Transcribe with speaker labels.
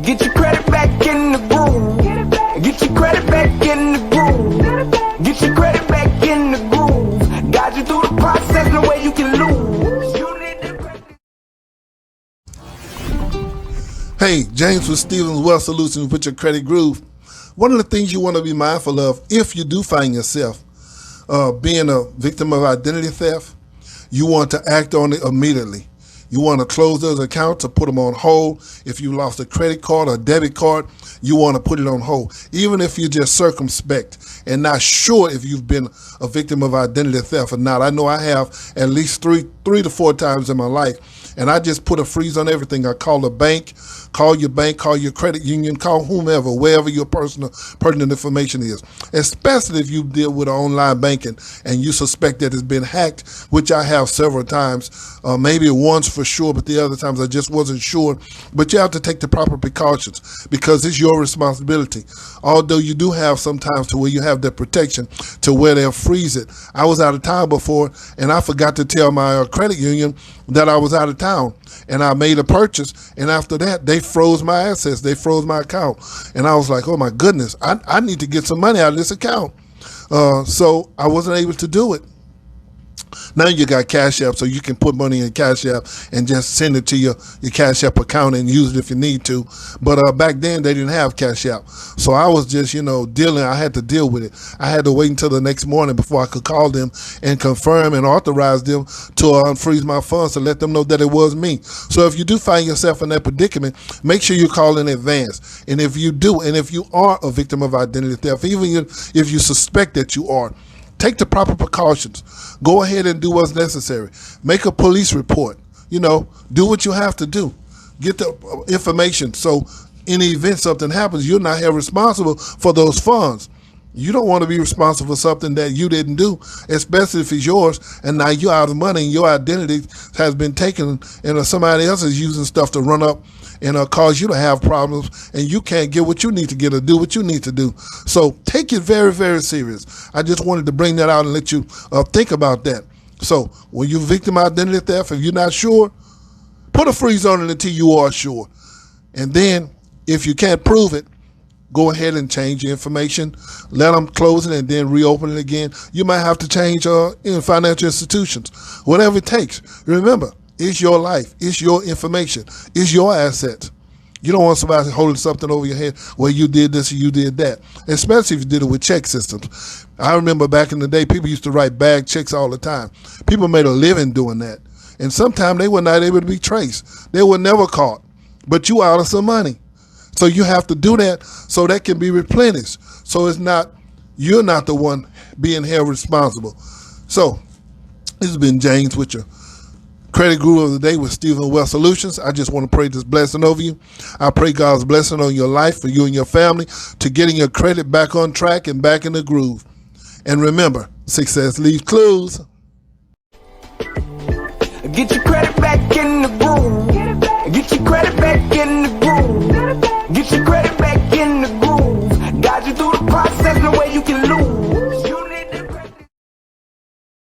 Speaker 1: Get your credit back in the groove. Get your credit back in the groove. Get your credit back in the groove. Guide you through the process, no way you can lose. You need the credit.
Speaker 2: Hey, James with Stevens Wealth Solutions with your credit groove. One of the things you want to be mindful of if you do find yourself being a victim of identity theft, you want to act on it immediately. You want to close those accounts or put them on hold. If you lost a credit card or debit card, you want to put it on hold. Even if you're just circumspect and not sure if you've been a victim of identity theft or not. I know I have at least three to four times in my life. And I just put a freeze on everything. I call the bank, call your credit union, call whomever, wherever your pertinent information is. Especially if you deal with online banking and you suspect that it's been hacked, which I have several times, maybe once for sure, but the other times I just wasn't sure. But you have to take the proper precautions because it's your responsibility. Although you do have sometimes to where you have the protection to where they'll freeze it. I was out of town before and I forgot to tell my credit union that I was out of town, and I made a purchase, and after that they froze my assets, they froze my account, and I was like, oh my goodness, I need to get some money out of this account. So I wasn't able to do it. Now you got Cash App, so you can put money in Cash App and just send it to your Cash App account and use it if you need to. But back then they didn't have Cash App, so I was just dealing. I had to deal with it. I had to wait until the next morning before I could call them and confirm and authorize them to unfreeze my funds to let them know that it was me. So if you do find yourself in that predicament, make sure you call in advance. And if you do, and if you are a victim of identity theft, even if you suspect that you are, take the proper precautions. Go ahead and do what's necessary. Make a police report. Do what you have to do. Get the information so in the event something happens, you're not held responsible for those funds. You don't want to be responsible for something that you didn't do, especially if it's yours, and now you're out of money and your identity has been taken and somebody else is using stuff to run up and cause you to have problems, and you can't get what you need to get or do what you need to do. So take it very, very serious. I just wanted to bring that out and let you think about that. So when you're victim of identity theft, if you're not sure, put a freeze on it until you are sure. And then if you can't prove it, go ahead and change your information. Let them close it and then reopen it again. You might have to change in financial institutions, whatever it takes. Remember, it's your life. It's your information. It's your assets. You don't want somebody holding something over your head where you did this or you did that, especially if you did it with check systems. I remember back in the day, people used to write bag checks all the time. People made a living doing that. And sometimes they were not able to be traced. They were never caught. But you out of some money. So you have to do that so that can be replenished. So you're not the one being held responsible. So this has been James with your Credit Guru of the Day with Stevens Wealth Solutions. I just want to pray this blessing over you. I pray God's blessing on your life, for you and your family, to getting your credit back on track and back in the groove. And remember, success leaves clues.
Speaker 1: Get your credit back in the